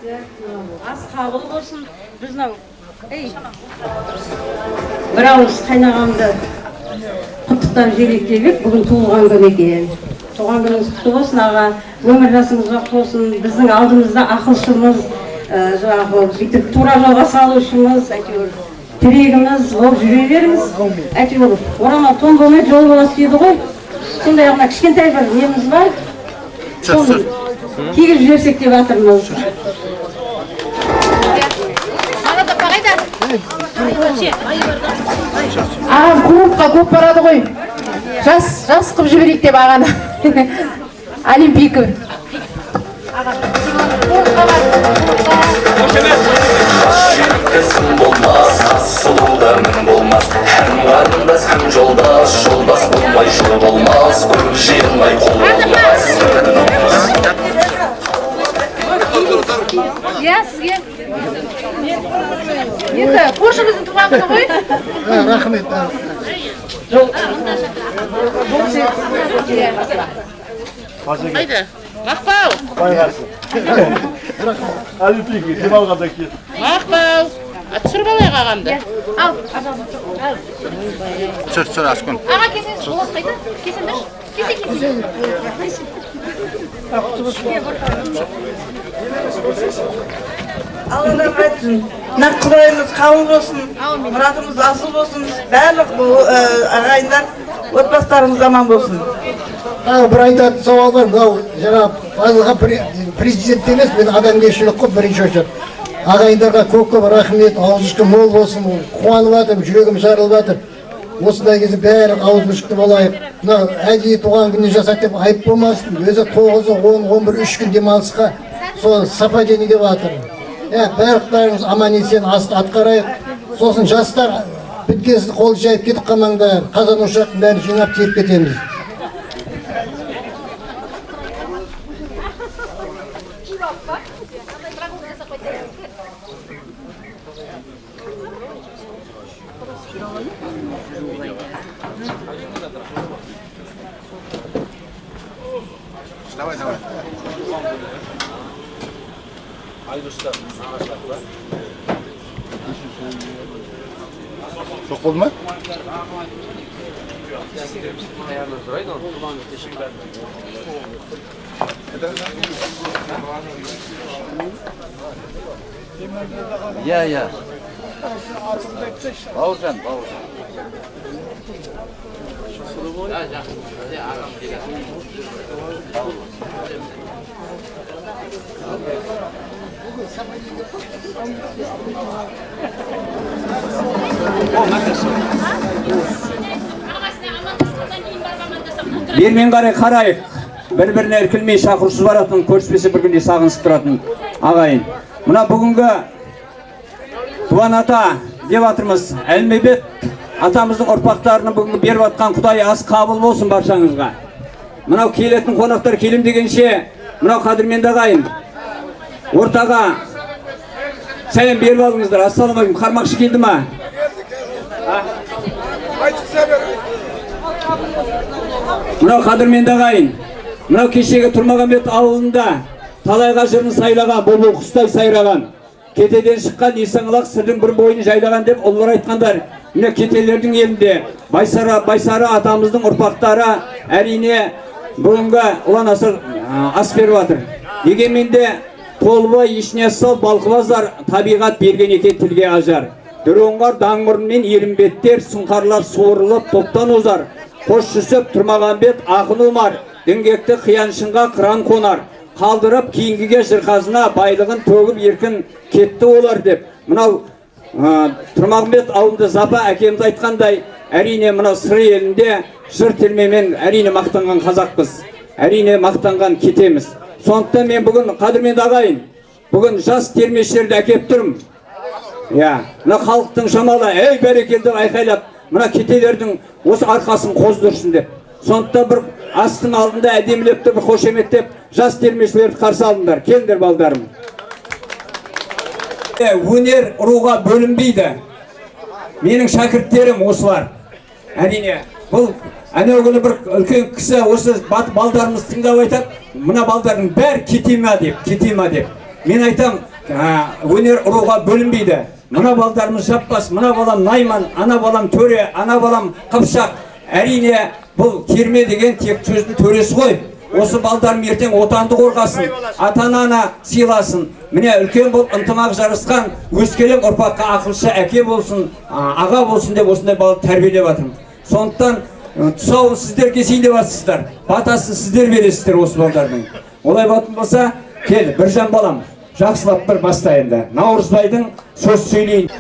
Ас қабыл болсын. Біздің бір ауыз қайнағамды құттықтап желектелік. Бүгін туылған күн екен. Туған күніңіз құтты болсын аға. Өмір жасыңыз ұзақ болсын. Біздің алдымызда ақылшымыз, жаңағы бүйтіп тура жолға салушымыз, әйтеуір тірегіміз болып жүре беріңіз. Әйтеуір орамал тон болмай жол боласы еді ғой. Сондай ақ кішкентай бір неміз бар. Соны кигізіп жіберсек деп жатырмыз. Ағам клубқа көп барады ғой. Жас қып жіберейік деп ағаны. Олимпийкі. Кесім болмас, асылуда мін болмас. Әм қарындас, әм жолдас, жолдас болмай жол болмас. Көп жиылмай қол болмас. Иә, сізге. Енді қошымыздың туған күні ғой. Рахмет. Haydi. Maqbal. Олимпийский демалғанда кет. Maqbal. Түсіріп алайық ағамды. Ал. Түсір, Аскүн. Аға кесеңіз, болас қайда? Кесіңдер. Кесе. Алладан айтсын, нақ құдайымыз қабыл болсын, мұратымыз асыл болсын, барлық ағайындар, отбасыларымыз аман болсын. Бір айтатын сауал бар, мынау жаңа барлығы президент емес, мен адамгершілік қой бірінші очар. Ағайындарға көп рахмет, ауызышты мол болсын, қуанып жатыр, жүрегім жарылып жатыр. Осындай кезде бәрі ауызышты болайық. Мынау әдейі туған күніне жасады деп айып болмасын. Өзі 9, 10, 11, 3 күн демалысқа сол совпадение деп жатыр. Барлықтарыңыз аман есен атқарайық. Сосын жастар біткесін қол жайып кетіп қалмаңдар. Қазан ошақтың бәрін жинап тиіп кетеміз. Давай. Çok oldu mu? Ya. Bavurcan. Бермен қарайық. Бір-біріне іркілмей шақырусыз баратын, көріспесе бір күнде сағынысып тұратын ағайын. Мына бүгінгі Туған ата деп атырмыз. Әлмебет атамыздың ұрпақтарының бүгінгі беріп атқан Құдай ас қабыл болсын баршаңызға. Мынау келетін қонақтар келім дегенше, мынау қадірменді ағайын ортаға сәлем беріп алыңыздар. Ассалаумағалейкум. Қармақшы келді ма? Мынау қадірменді ағайын. Мынау кешегі Тұрмағамбет ауылында талайға жырын сайлаған, бұлбұл құстай сайраған, кетеден шыққан есаңлақ сырдың бір бойын жайлаған деп ұлылар айтқандар. Міне кетелердің елінде Байсары атамыздың ұрпақтары әрине бүгінгі ұлан асыр ас беріп жатыр. Дегенменде Толбай, Ишнияссал, Балқыбазар табиғат берген екен тілге ажар. Дүрөңғар даңғырмен ерімбеттер, сұңқарлар суырылып топтан озар. Қош жүсіп Тұрмағамбет ақын омар, діңгекті қияншынға қыран қонар. Қалдырып кейінгіге жырқазына байлығын төгіп еркін кетті олар деп. Мынау Тұрмағамбет ауылында Запа әкеміз айтқандай, әрине мынау Сыры елінде жыр тілмемен әрине мақтанған қазақпыз. Әрине мақтанған кетеміз. Сондықтан мен бүгін қадірменді ағайын, бүгін жас термешілерді әкеп тұрмын. Мына халықтың шамалы, ей бәрекелді айқайлап, мына кетелердің осы арқасын қоздырсын деп. Сондықтан бір астың алдында әдемілеп тұрып, қошеметтеп, жас термешілерді қарсы алыңдар. Келіңдер балдарым. Өнер руға бөлінбейді. Менің шәкірттерім осылар. Әрине, бұл әнеу күні бір үлкен кісі осы балдарымыз тыңдап айтады, мына балдардың бәрі кете ма деп. Мен айтам, өнер ұруға бөлінбейді. Мына балдарымыз жаппас, мына балам Найман, ана балам Төре, ана балам Қыпшақ. Әрине бұл терме деген тек сөздің төресі ғой. Осы балдарым ертең отанды қорғасын, ата-ана сыйласын. Міне үлкен болып ынтымақ жарысқан өскелең ұрпаққа ақылшы әке болсын, аға болсын деп осындай бала тәрбиелеп жатырмын. Сондықтан тұсауын сіздер кесейін деп жатсыздар. Батасын сіздер бересіздер осы балдардың. Олай болса, кел, Біржан балам, жақсылап бір бастайында. Наурызбайдың сөз сөйлейін.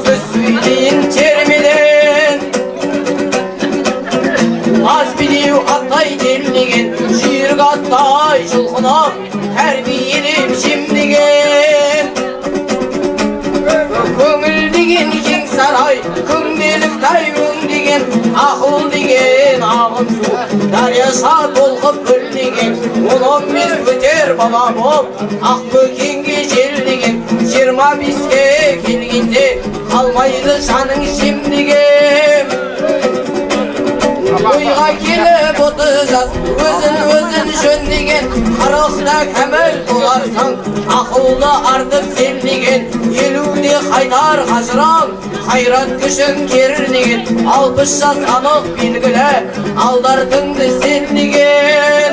Söz söyleyin termeden Az biliyor Atay demligen Şiir Atay çılgına Her bir yerim şimdigen Köngül degen keng saray Köngdelik tayvun degen Akıl degen ağın su Daryasa dolgıp gül degen 10-15 köter baba bol Ak bökenge jel degen 25'e kelgende kalmaydı sanın şimdige Oyga kelip oturacağız özün şön degen Karıqda kämel bolarsan akıllı artık sen degen Elüde qaytar haşıran hayrat күшün kerir degen 60 жас anıq belgile aldardыңды sen degen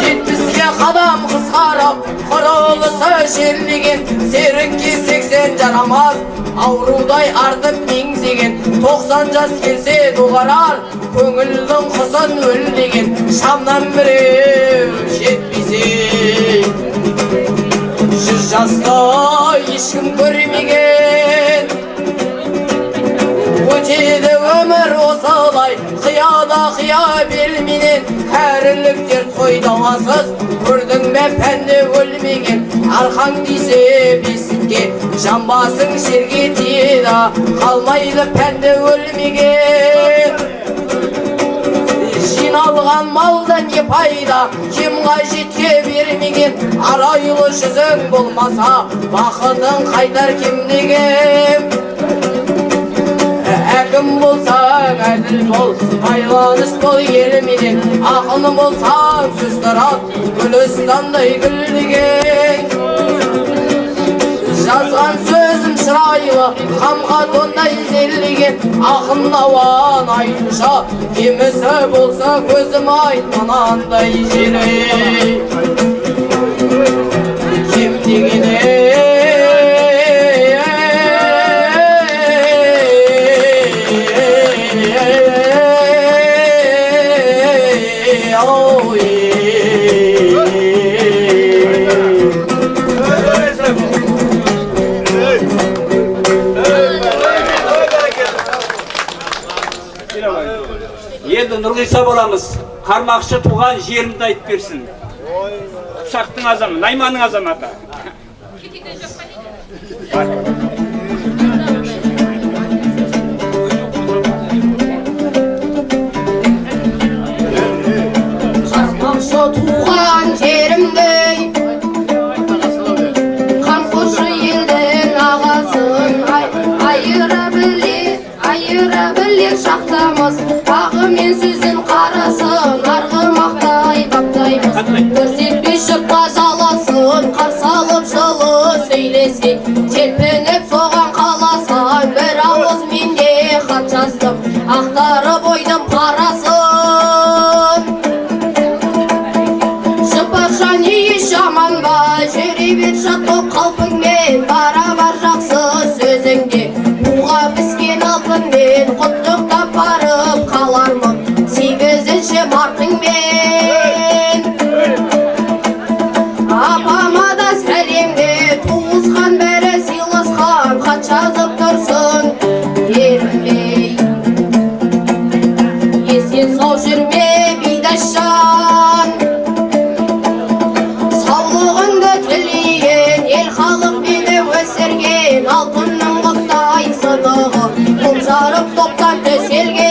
70'ge kadam kıskarap Kurulusa şerligen Serikki 80 caramaz Avruday artıp mingzigen 90 jas kelse doğarar Köngüldün kısın öldegen Şamdan birev jetbizi 100 jasta ешкім көрмеген Өтеді өмір осылай Қияда қия белменен Кәріліктер тойдаласыз Көрдің бе пәнді өлмеген Арқаң дейсе бесікке Жамбасың жерге тиеді Қалмайды пәнді өлмеген Жиналған малдан не пайда Кем қажетке бермеген Арайлы жүзің болмаса Бақытың қайтар кемдеген Әкім болсаң әділ бол Байланыс бол елменен Ақын болсаң сөз тарат Гүлістандай гүлдеген Жазған сөзім шырайлы Қамға тондай зерлеген Ақын ауан айтуша Кемісі болса көзім айтманандай жері Кем дегене Енді Нұрғиса боламыз. Қармақшы туған жерімді айтып берсін. Қыпшақтың азаматы, Найманның азаматы. Қармақшы туған жерімдей Қамқоршы елдің ағасын Айыра білек шақтамыз Ағы мен сөздің қарасын Арғымақтай баптаймыз Көрсетпей шыққа жаласын Қарсалып жылы сөйлесе Желпініп соған қаласын Бір ауыз менде хат жаздым Ақтарып ойдым қарасын Шыпақша не еш аман ба Жүре бет шаттып қалпыңмен Бара-бар жақсы сөзіңде Буға піскен алтынмен Құттықтап барып қалармын 8-ші марқыңмен Апама да сәлемде Туысқан бәрі сыйласқан Хат жазып тұрсын ерімдей Есен сау жүрме бидашжан Саулығыңды тілеген Ел халық мені өсірген Алтынның құттай сынығы Бұл жарып топтан төселген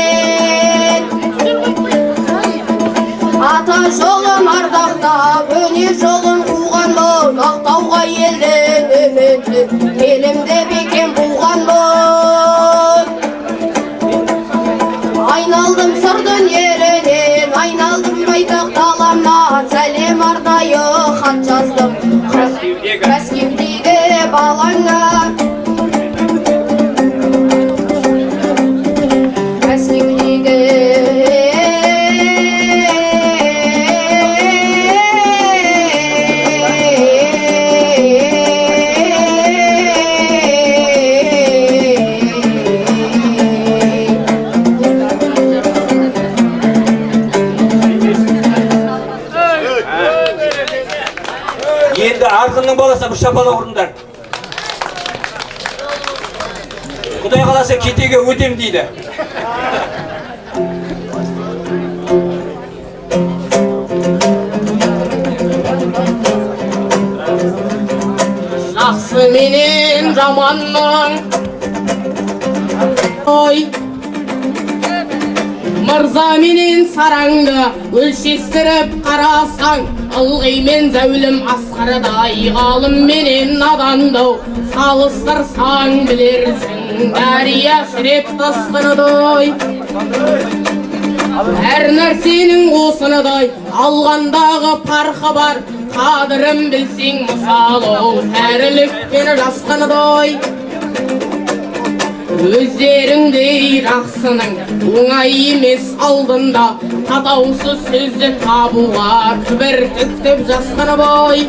Ата жолын ардақтап Өнер жолын қуғанмын Ақтауға елдің үміті Айналдым сұр дүниелерден, айналдым байтақ далама, сәлем арнайы хат жаздым Мәскеудегі балаңа. Енді арқынның баласы бұл шапала ұрындар. Құдай қаласа кетеге өтем дейді. Жақсы менен жаманның ой мырза менен сараңды өлшестіріп қарасаң, ылғи мен зәулім асқардай, ғалым менен надандау салыстырсаң білерсің, дария шіреп тасқыныдай. Әр нәрсенің осыныдай алғандағы парқы бар, қадірін білсең мысалы тәрілік пен жасқыныдай. Өздеріңдей жақсының оңай емес алдында, татаусыз сөзді табуға кібір түктіп жасқанып ой.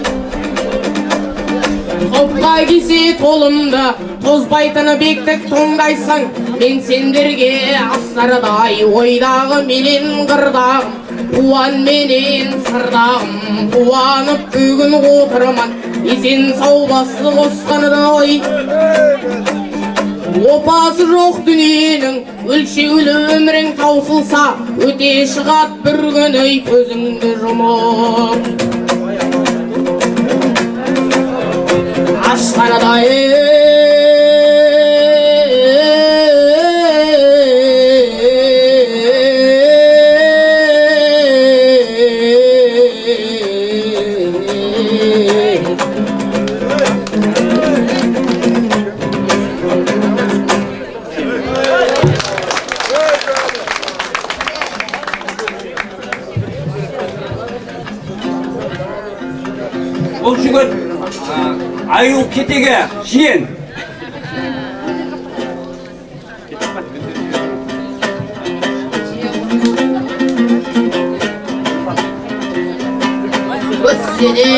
Топқа кесе толымды тозбайтыны бектік тоңдайсың, мен сендерге астардай ойдағы менен қырдағым, қуан менен сырдағым, қуанып бүгін отырман, есен сау басы қосқаныдай. Опасы жоқ дүниенің өлшеулі өмірің таусылса, өте шығат бір күні көзіңді жұмып. Ашқанадай Бұл жігіт аю кетеге жиен. Өсседе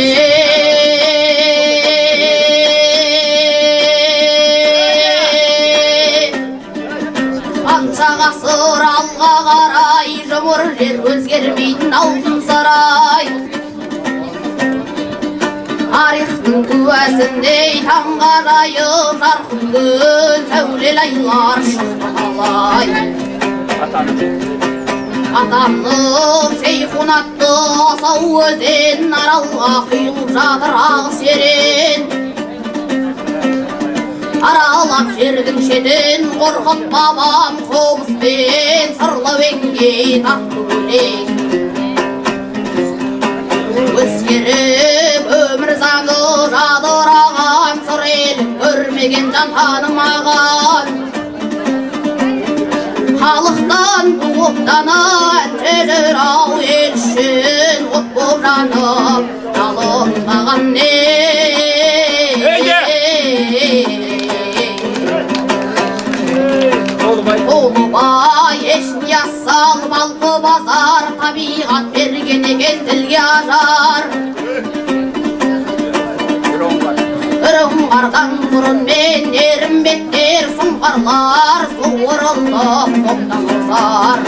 қанша ғасыр алға қарай, жұмыр жер өзгермейтін алтын сарай. Тарихтың куәсіндей таңға жайып жарқын күн, сәулелі айлар шықты талай. Атамның сейхунатты асау өзен, аралға құйылып жатыр ағыс ерен. Аралап жердің шетін қорқыт бабам қобыспен, сырлы өңге тартты өлең. Өзгеріп өмір заңы жадыраған, сұр елін көрмеген жан танымаған. Халықтан туып дана әнші ау ел үшін от боп жанып жалынбаған не. Толыбай ешне ассал балқы базар, табиғат берген екен тілге ажар. Үріңғардан бұрын мен ерімбеттер, сұңғарлар суырылды топтан ұзар.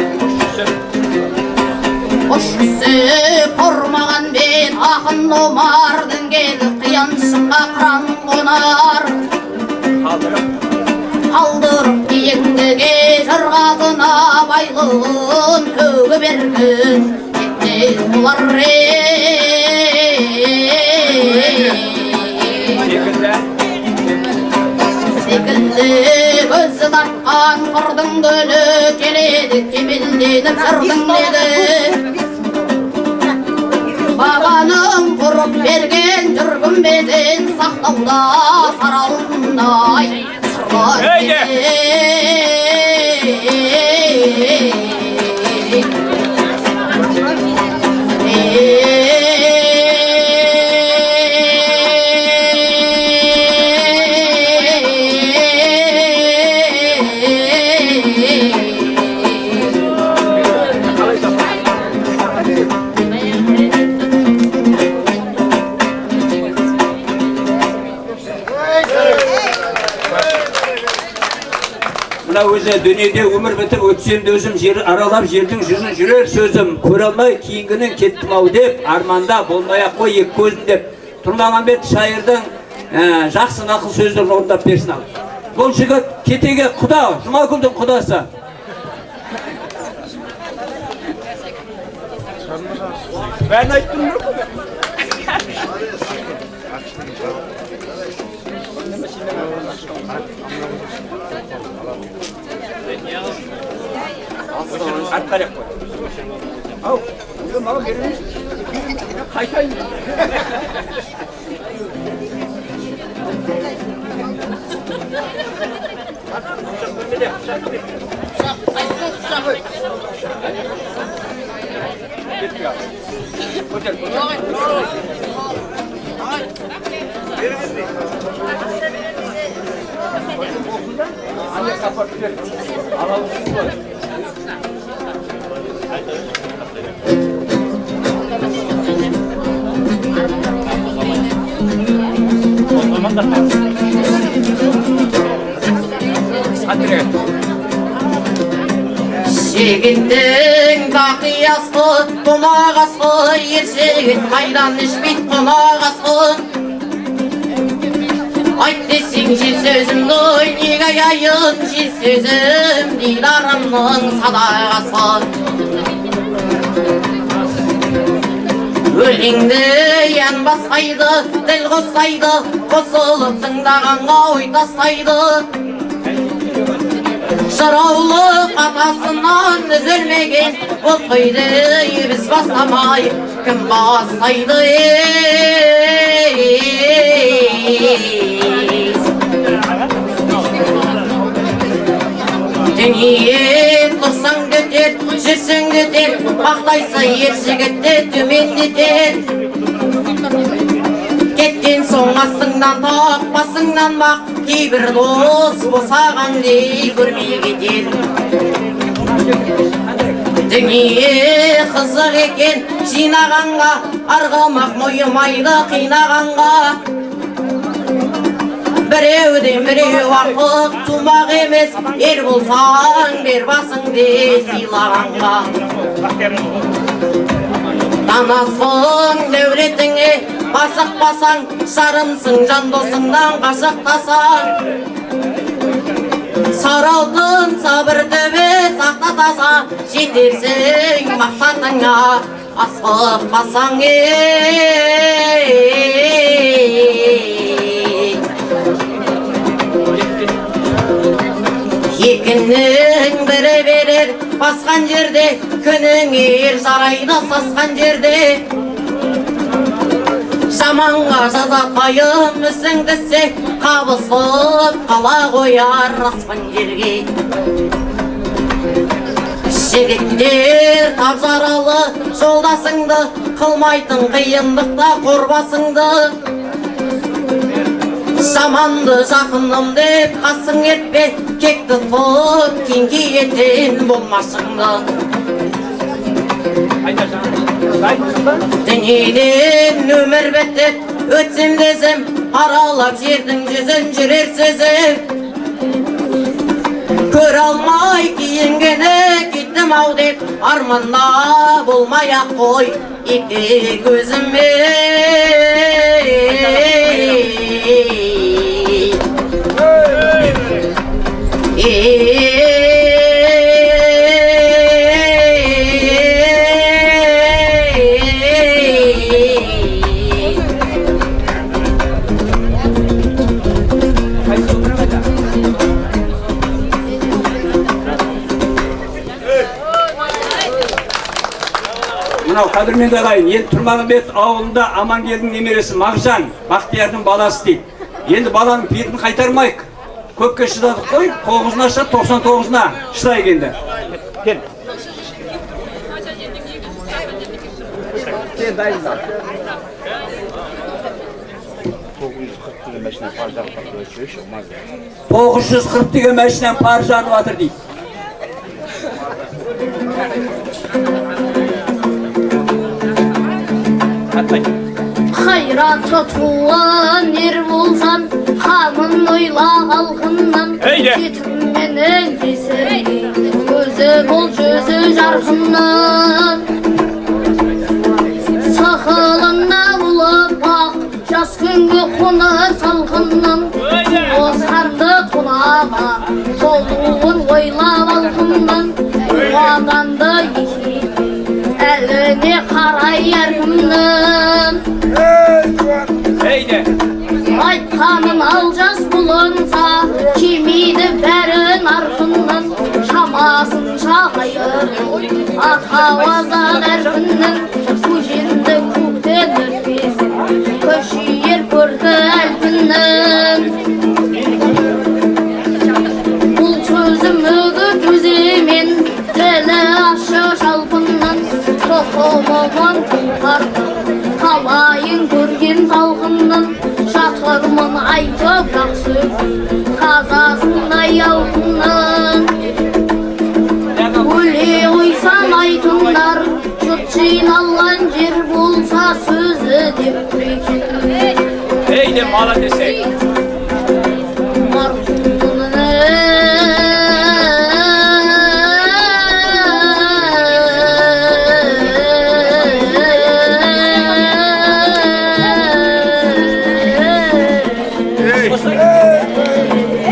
Қош түсіп ұрмаған бен ақын омардың кел, қияншынға қыран қонар. Қалдырып кейіндіге жырғазына байлығын көгі берген еттен олар секілді көзі тартқан қырдың гүлі келеді кемелденіп жырдың деді. Бабаның құрып берген жүргім беден сақтауда саралындай сырлар өзі дүниеде өмір бітіп өтсем де өзім жер аралап жердің жүзін жүрер сөзім көре алмай кейінгінен кеттім ау деп арманда болмай ақ қой екі көзім деп Тұрмағанбет шайырдың жақсы нақыл сөздерін орындап берсін ал. Бұл жігіт кетеге құда, Жұмакүлдің құдасы. Бәрін айттым ба? Артқарек қой. Ау, маған беріңіз. Қайтайын. Жігіттің тақиясы, қонағасы, ер жігіт қайдан ішпейт қонағасы. Айт десең жел сөзімді, неге аяйын жел сөзім, дидарымның садағасы. Өлеңді ян басқайды, тіл қосқайды, қосылып тыңдағанға ой тастайды. Жыраулы қатасынан үзілмеген ол тойды біз бастамай кім бастайды Дүние тұрсаң көтер, жүрсең көтер, мақтайса ер жігітті төмендетер. Кеткен соң астыңнан тақ, басыңнан бақ, кейбір дос босаған дей көрмей кетер. Дүние қызық екен жинағанға, арғымақ мойымайды қинағанға. Біреуден біреу артық тумақ емес, ер болсаң бер басыңды сыйлағанға. Танасың дәулетіңе басықпасаң, сарымсың жан досыңнан қашықтасаң. Саралтын сабыр төбе сақтатаса, жетерсің мақсатыңа асықпасаң. Екінің бірі берер басқан жерде, күнің ер жарайды сасқан жерде. Жаманға жазатпайым мүсің түссе, қабысып қала қояр аспан жерге. Жігіттер тапжаралы жолдасыңды, қылмайтын қиындықта қорбасыңды. Жаманды жақыным деп қасың етпе, кекті тұт кеңге етін болмасыңды. Дүниеден өмір бітіп, өтсем десем, аралап жердің жүзін жүрер сөзім. Көр алмай кейінгені кеттім ау деп, арманда болмай ақ қой екі көзіме. Мынау қадірменді ағайын, енді Тұрмағанбет ауылында Амангелдің немересі Мағжан, Бақтиярдың баласы дейді. Енді баланың бетін қайтармайық. Көпке шыдадық қой, 9-на шыд, 99-на шыдайық енді. Кел. Сен дайындар. 940 деген мәшінен пар жанып атыр дейді. Қайратқа туған ер болсан, қамын ойла халқыңнан. Жетім мен Yüzünün kesiri gözü bol yüzü jarkından Sakılına bulup bak Jaz күнгі қоныр салқыннан Озғарды құлаға Солуын ойлап алқымнан Оғанды еші Әліне қарай әркімнің Айтқанын алжас бұлынса Кемейді бәрін арқынның Шамасын шағайыр Атауазан әркіннің Көженді көктен өрпесін Көшейер көрді әлпіннің Бұл сөзім үгіт өзімен Тілі ашы шалпынның Тоқымымын тұлқарды Қалайын көрген талқынның Шатырмын айтып жақсы Қазасындай алтынның Өле қойсам айтындар Жұрт жиналған жер болса сөзі деп күрекетіп Ейде, молодец, ей!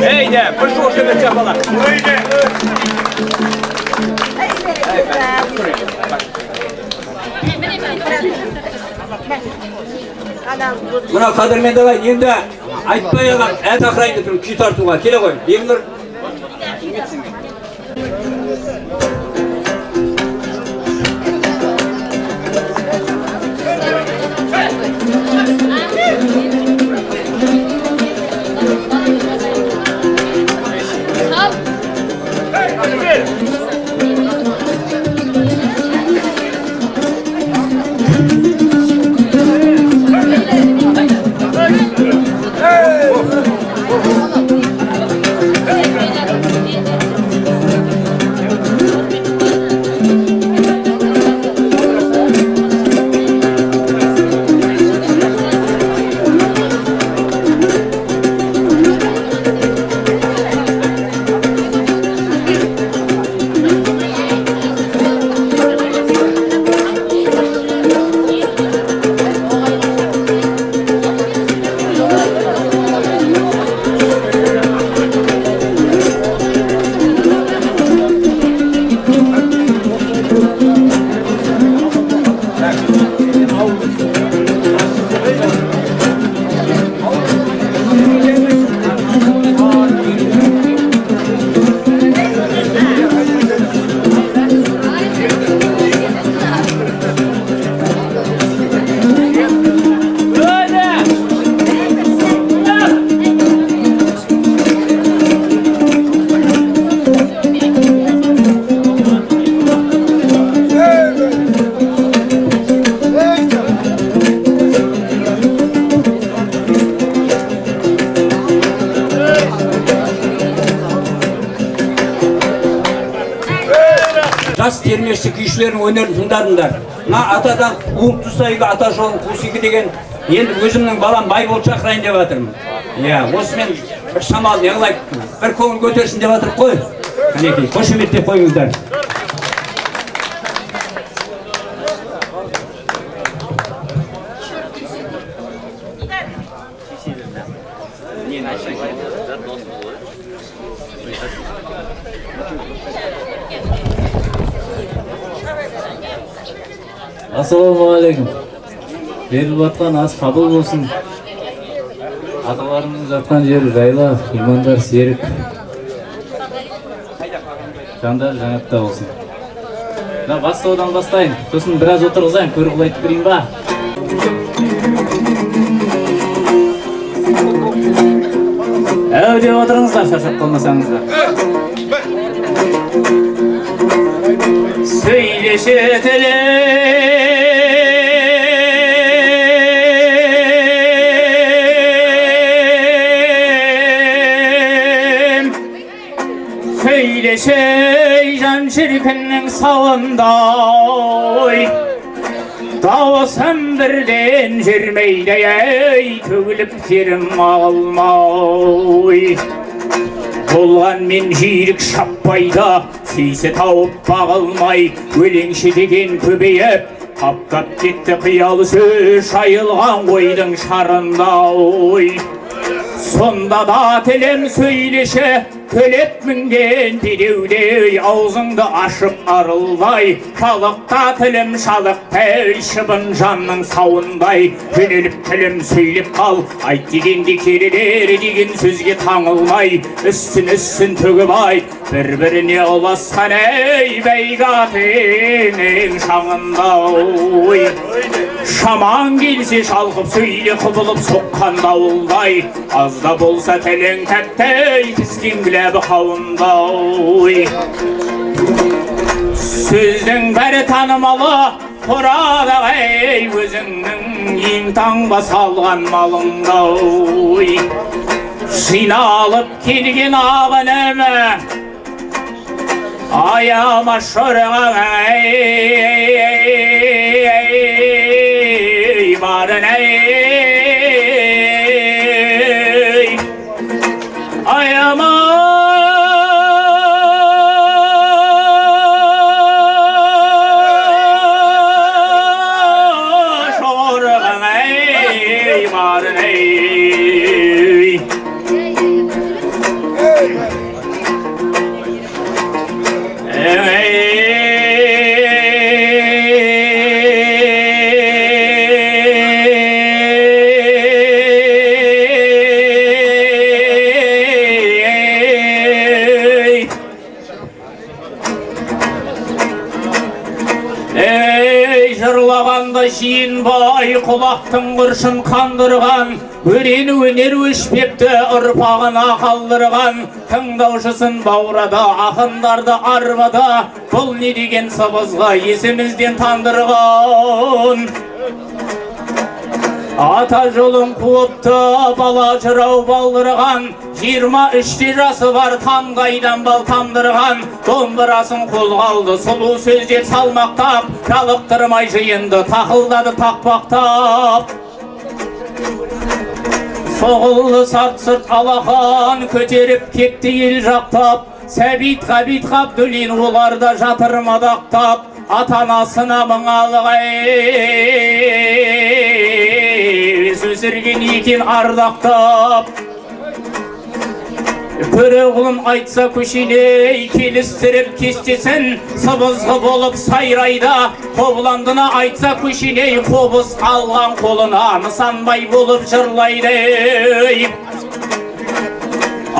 Ейде, бір жошы бір жапалар! Ейде! Мына қадірменді ағай, енді айтпай ағам, әт ақырайынды тұрып күй тартуға келе ғой. Емнұр. Жас термеші күйшілердің өнерін тыңдадыңдар. Мына атадан уып тұсайғы ата жолын қусикі деген енді өзімнің балам бай болып шақырайын деп жатырмын. Осымен бір шамал неғылай бір көңіл көтерсін деп жатыр қой. Қанекей, қошеметтеп қойыңыздар. Ассалаумағалейкум. Беріліп атқан ас қабыл болсын. Аталарымыздың жатқан жері жайлы, имандар серік. Жандар жаңатта болсын. Бастаудан бастайын. Сосын біраз отырғызайын, көріп айтып берейін ба? Әуде отырыңыздар, шаршап қалмасаңыздар. Сөйлеші тілім, сөйлеші жан шіркіннің сауындай, дауысым бірден жүрмейді, төгіліп терім алмай. болған мен жиірік шаппайда, сейсі тауып бағылмай, өлеңші деген көбейіп, қаптап кетті қиялы сөз шайылған қойдың шарында ой. Сонда да тілім сөйлеші, төлеп мінген бедеудей, аузыңды ашып арылдай, шалықта тілім шалықтай, шыбын жанның сауындай, жөнеліп тілім сөйлеп қал, айт дегенде керелер деген сөзге таңылмай, үстін төгіп ай, бір-біріне ұласқан ей бәйгатының шаңында ой. Шаман келсе шалқып сөйле құбылып соққан дауылдай, азда болса тілің тәттей, тізген гіләбі қауында ой. Сөздің бәрі танымалы, тұрады ей өзіңнің ең таңба салған малында ой. Жиналып келген ағынымы, аяма шырған ей барын ей, аяма шырған ей барын ей. Жырлағанда жиынбай құлақтың құршын қандырған, өрені өнер өшпепті ұрпағына қалдырған, тыңдаушысын баурада, ақындарды арбада, бұл не деген сыбызға есімізден тандырған. Ата жолын қуыпты бала жырау балдырған, 23 жасы бар таңдайдан бал тамдырған, домбырасын қолға алды сұлу сөздер салмақтап, жалықтырмай жиынды тақылдады тақпақтап. Соғылды сарт-сырт алақан көтеріп кетті ел жақтап, Сәбит Ғабит Ғабдуллин оларда жатыр мадақтап, ата-анасына мұңалығай сөзірген екен ардақтап. Бір ұғылым айтса көшелей келістіріп кестесін, сыбызғы болып сайрайда, қобыландына айтса көшелей қобыз алған қолына нысанбай болып жырлайды.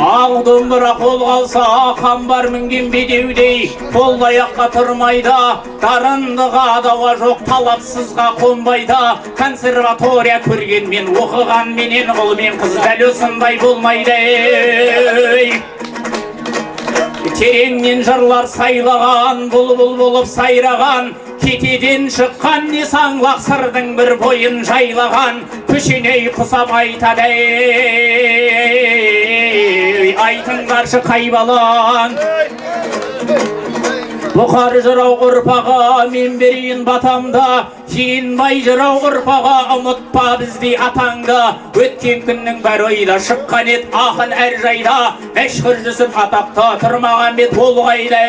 Ақ домбыра қолға алса қамбар мінген бедеудей, қол аяққа тұрмайда, дарындыға дауа жоқ талапсызға қонбайда. Консерватория көрген мен, оқыған менен ұл мен қыз дәл осындай болмайды. Тереңнен жырлар сайлаған, бұлбұл болып сайраған, кетеден шыққан не саңлақ сырдың бір бойын жайлаған, көшеней құсап айтады айтыңдаршы қайбалан. Бұқар жырау ұрпаға мен берейін батамда, жиынбай жырау ұрпаға ұмытпа біздей атаңды. Өткен күннің бәрі ойда шыққан ет ақын әр жайда, мәшһүр Жүсіп атақты Тұрмағамбет толғайды.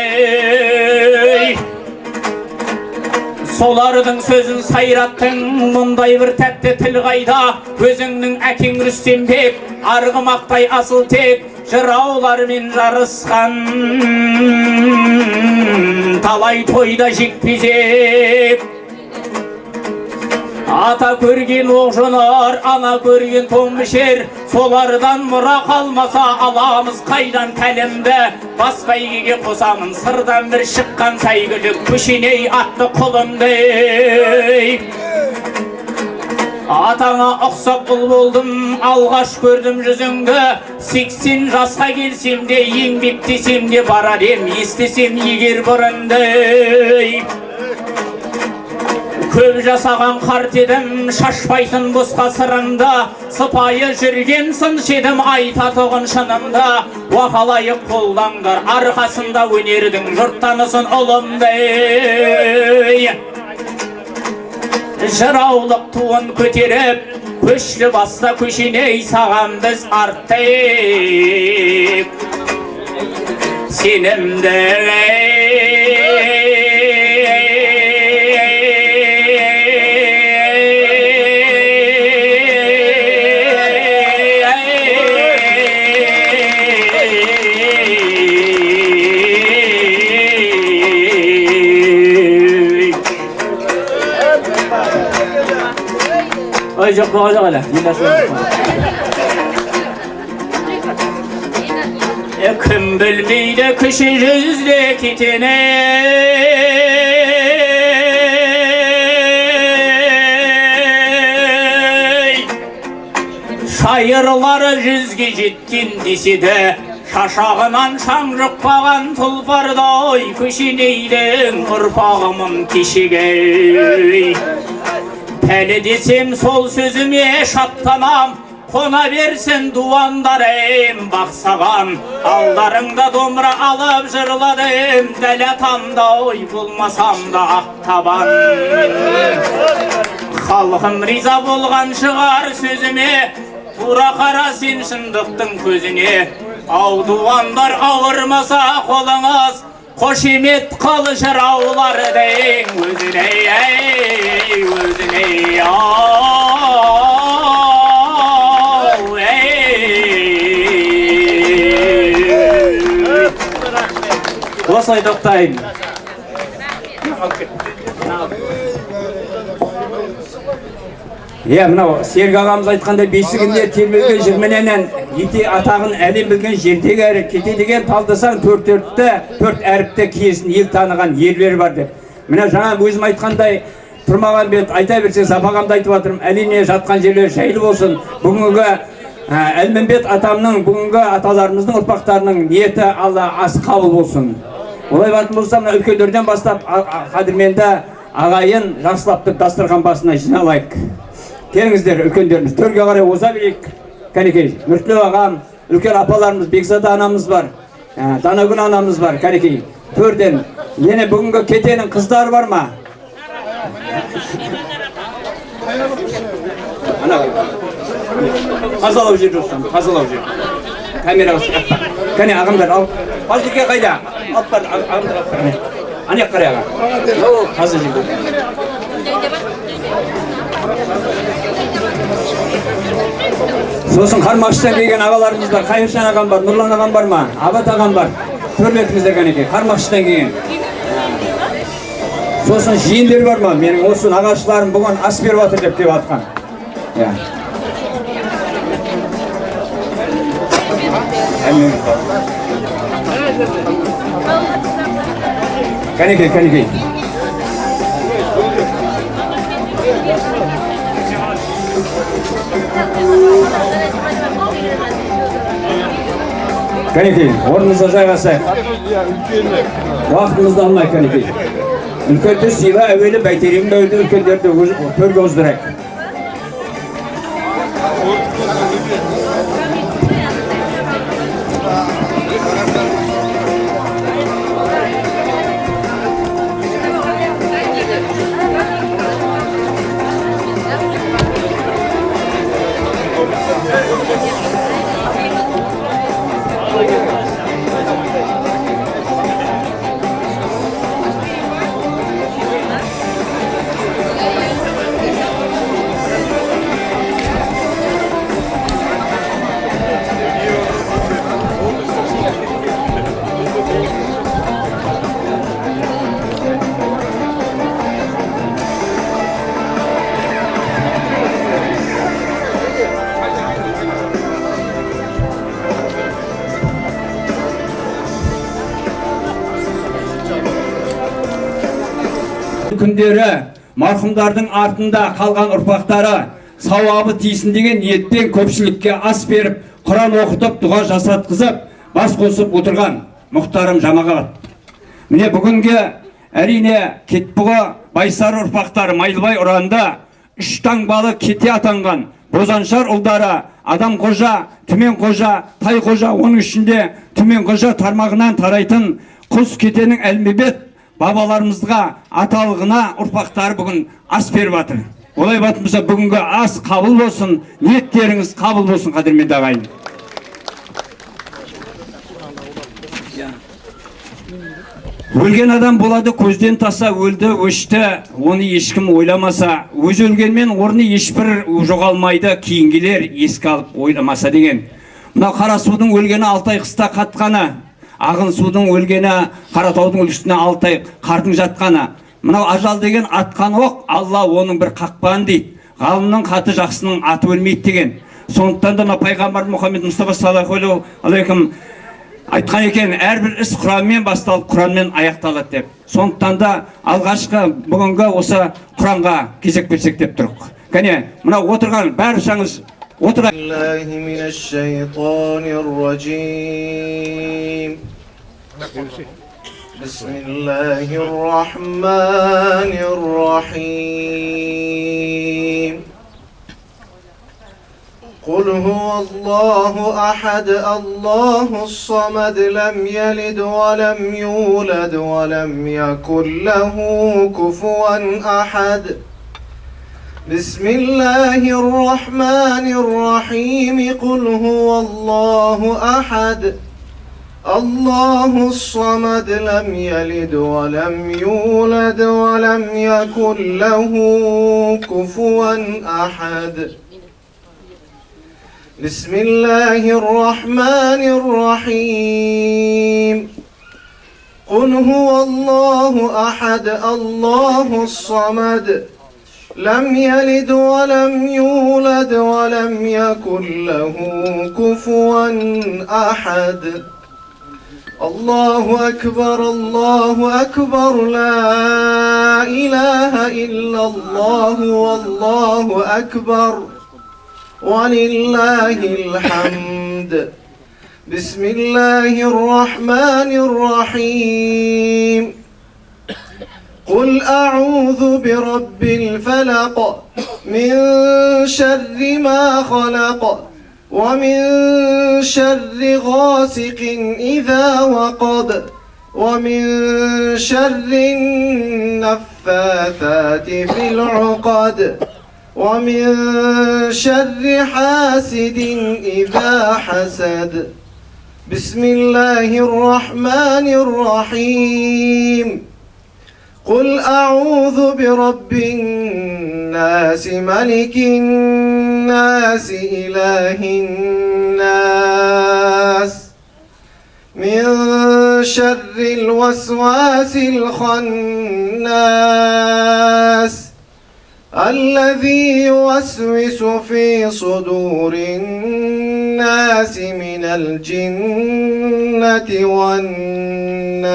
Солардың сөзін сайраттың, мұндай бір тәтті тіл қайда. Өзіңнің әкең Рүстембек, арғымақтай асыл тек, жыраулармен жарысқан талай тойда жекпе-жек. Ата көрген оқ-жонар, ана көрген томбішер, солардан мұра қалмаса аламыз қайдан тәлімді. Бас бәйгеге қосамын сырдан бір шыққан сәйгілік, көшеней атты құлымды. Атаңа ұқсап ұл болдым, алғаш көрдім жүзіңді. 80 жасқа келсем де, еңбектесем де барар ем, естесем егер бұрынды. Көп жасаған қарт едім, шашпайтын босқа сырымды. Сыпайы жүрген сыншы едім, айтатұғын шынымды. Уақалайық қолдаңдар, арқасында өнердің жұрттанысын ұлымды. Жыраулық туын көтеріп, көшлі баста көшеней саған біз арттайық. Ay çok boğacak hala. Kim bilmeydi kışı yüzdekitine Şairları yüzge jetkin desi de şaşağынан şanjıkpagan tulparday kışineyden ırpağımın kişige Hele desem sol sözüme şattanam Kona versin duvandarım baksağam Aldarında domra alıp jırladım Delatamda oy bulmasam da ak taban Halkım riza bolgan çıgar sözüme Tura kara sen şındıktın közüne Av duvandar ağırmasa kolunuz Koşimet kalışır avlar deyin Özüne özüne Осылай тоқтайын. Мынау Серік ағамыз айтқандай бесігінде термелген жырмененен ете атағын әлем білген жердегі әрі кете деген талдасаң төрт әріпті киесін ел таныған ерлер бар деп. Мына жаңа өзім айтқандай Тұрмағанбет айта берсең Сапағамды айтып жатырмын. Әрине жатқан жерлер жайлы болсын. Бүгінгі Әлменбет атамның бүгінгі аталарымыздың ұрпақтарының ниеті Алла ас қабыл болсын. Олай батын болса, мына үлкендерден бастап қадірменді ағайын жақсылап дастархан басына жиналайық. Келіңіздер үлкендеріміз, төрге қарай оза берейік. Кәнекей, Нұртілеу ағам, үлкен апаларымыз, Бекзада анамыз бар, Данагүн анамыз бар, кәнекей. Төрден, мені бүгінгі кетенің қыздары бар ма? Қазалау жер жоқсан, қазалау жер. Камераға шығаппа. Кәне ағамдар, ал. Пазеке қайда? Алып бар, ағамдар алып бар. Ане қарай аға. Қазы жер. Сосын Қармақшыдан келген ағаларымыз бар. Қайыршан ағам бар, Нұрлан ағам бар ма? Абат ағам бар. Көрметіңіздер кәнекей. Қармақшыдан келген. Сосын жиендер бар ма? Менің осы нағашыларым бұған ас беріп жатыр деп келіп атқан. Кәнекей, кәнекей. Кәнекей, орнымызға жайғасайық. Уақытымызды алмай, кәнекей. Үлкенді сыйла әуелі бәйтерегін әуелі үлкендерді төрге оздырайық. Күндері марқұмдардың артында қалған ұрпақтары сауабы тиісін деген ниетпен көпшілікке ас беріп, Құран оқытып, дұға жасатқызып, бас қосып отырған мұхтарым жамағат. Міне бүгінге әрине Кетбұғы Байсары ұрпақтары Майлыбай ұранында үш таңбалы кете атанған Бозаншар ұлдары Адам қожа, Түмен қожа, Тай қожа, оның ішінде Түмен қожа тармағынан тарайтын құс кетенің Әлмебет бабаларымызға аталығына ұрпақтары бүгін ас беріп жатыр. Олай батымызда бүгінгі ас қабыл болсын, ниеттеріңіз қабыл болсын, қадірменді ағайын. Өлген адам болады, көзден таса, өлді, өшті, оны ешкім ойламаса, өз өлгенмен орны ешбір жоғалмайды, кейінгілер еске алып ойламаса деген. Мына қара судың өлгені 6 ай қыста қатқаны, ағын судың өлгені Қаратаудың үстіне 6 ай қардың жатқаны. Мынау ажал деген атқан оқ, Алла оның бір қақпан дейді. Ғалымның қаты жақсының аты өлмейді деген. Сондықтан да пайғамбар Мұхаммед Мұстафа саллаллаху алейкум айтқан екен, әрбір іс Құранмен басталып, Құранмен аяқталады деп. Сондықтан да алғашқы бүгінгі осы Құранға кезек берсек деп тұрық. Кәне, мына отырған бәріңіз отырған. Bismillahirrahmanirrahim. قل هو الله أحد الله الصمد لم يلد ولم يولد ولم يكن له كفوا أحد بسم الله الرحمن الرحيم قل هو الله أحد الله الصمد لم يلد ولم يولد ولم يكن له كفوا أحد بسم الله الرحمن الرحيم قل هو الله أحد الله الصمد لم يلد ولم يولد ولم يكن له كفوا أحد الله أكبر الله أكبر لا إله إلا الله والله أكبر ولله الحمد بسم الله الرحمن الرحيم قل أعوذ برب الفلق من شر ما خلق ومن شر غاسق إذا وقب ومن شر النفاثات في العقد ومن شر حاسد إذا حسد بسم الله الرحمن الرحيم قل أعوذ برب الناس ملك الناس إله الناس من شر الوسواس الخناس الذي يوسوس في صدور الناس من الجنة والناس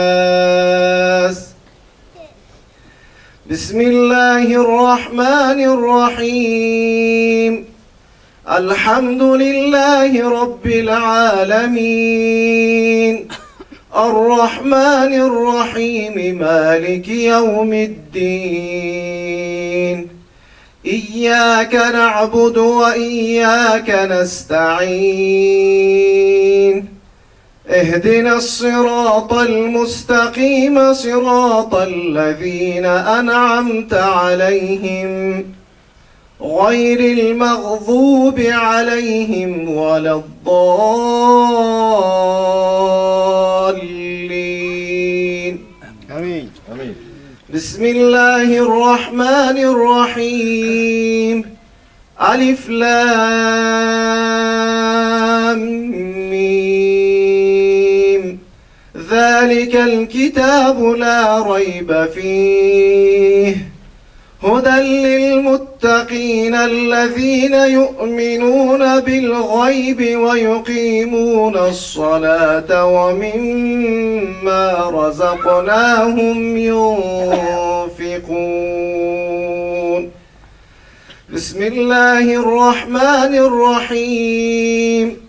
بسم الله الرحمن الرحيم الحمد لله رب العالمين الرحمن الرحيم مالك يوم الدين إياك نعبد وإياك نستعين اهدنا الصراط المستقيم صراط الذين أنعمت عليهم غير المغضوب عليهم ولا الضالين آمين بسم الله الرحمن الرحيم ألف لام ميم ذلك الكتاب لا ريب فيه هدى للمتقين الذين يؤمنون بالغيب ويقيمون الصلاة ومما رزقناهم ينفقون بسم الله الرحمن الرحيم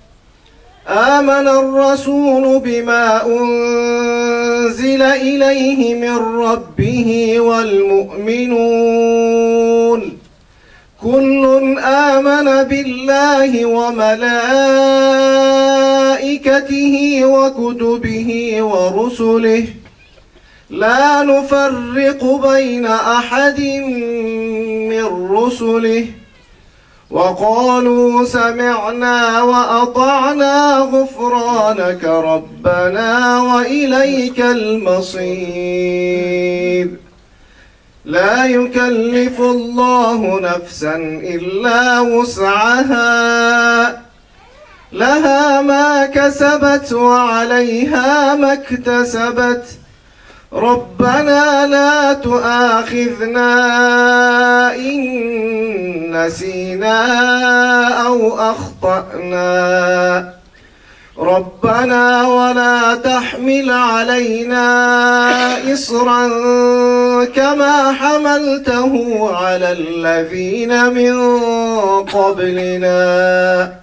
آمن الرسول بما أنزل إليه من ربه والمؤمنون كل آمن بالله وملائكته وكتبه ورسله لا نفرق بين أحد من رسله وقالوا سمعنا وأطعنا غفرانك ربنا وإليك المصير لا يكلف الله نفسا إلا وسعها لها ما كسبت وعليها ما اكتسبت ربنا لا تؤاخذنا إن نسينا أو أخطأنا ربنا ولا تحمل علينا إصرا كما حملته على الذين من قبلنا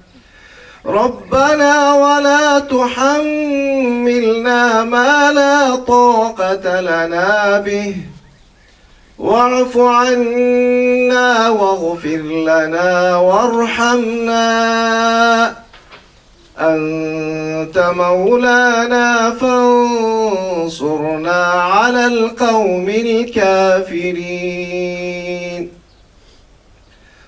ربنا ولا تحملنا ما لا طاقة لنا به واعف عنا واغفر لنا وارحمنا أنت مولانا فانصرنا على القوم الكافرين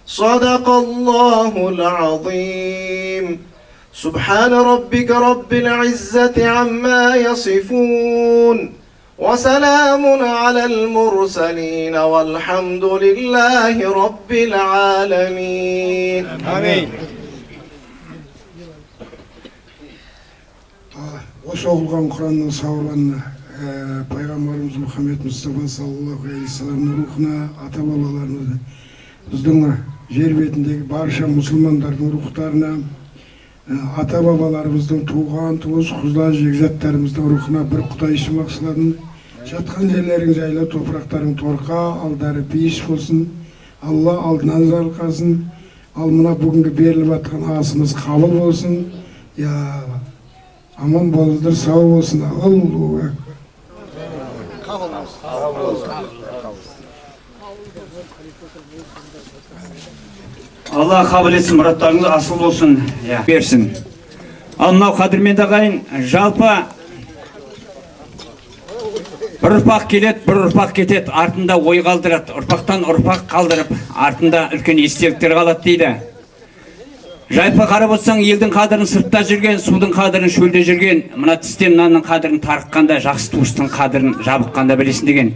صدق الله العظيم سبحان ربك رب العزة عما يصفون وسلام على المرسلين والحمد لله رب العالمين آمين. Осы оқылған Құранның сауабын пайғамбарымыз Мұхаммед Мұстафа саллаллаху алейхи саламның рухына, ата бабаларымыздың, біздің жер бетіндегі барша мұсылмандардың рухтарына, ата бабаларымыздың туған туыс құзда жекзаттарымыздың рухына бір Құдай мақсатын жатқан жерлерің жайлы, топырақтарың торқа, алдары пейіш болсын, Алла алдынан жарылқасын, ал мына бүгінгі беріліп жатқан асымыз қабыл болсын, аман болыңыздар, сау болсын. Аллаху Алла қабыл етсін, мұраттарыңыз асыл болсын, берсін. Ал мынау қадірменді ағайын, жалпы бір ұрпақ келеді, бір ұрпақ кетеді, артында ой қалдырады, ұрпақтан ұрпақ қалдырып, артында үлкен естеліктер қалады дейді. Жайпы қарап отырсаң, елдің қадірін сыртта жүрген, судың қадірін шөлде жүрген, мына тістен нанның қадірін тарыққанда, жақсы туыстың қадірін жабыққанда білесің деген.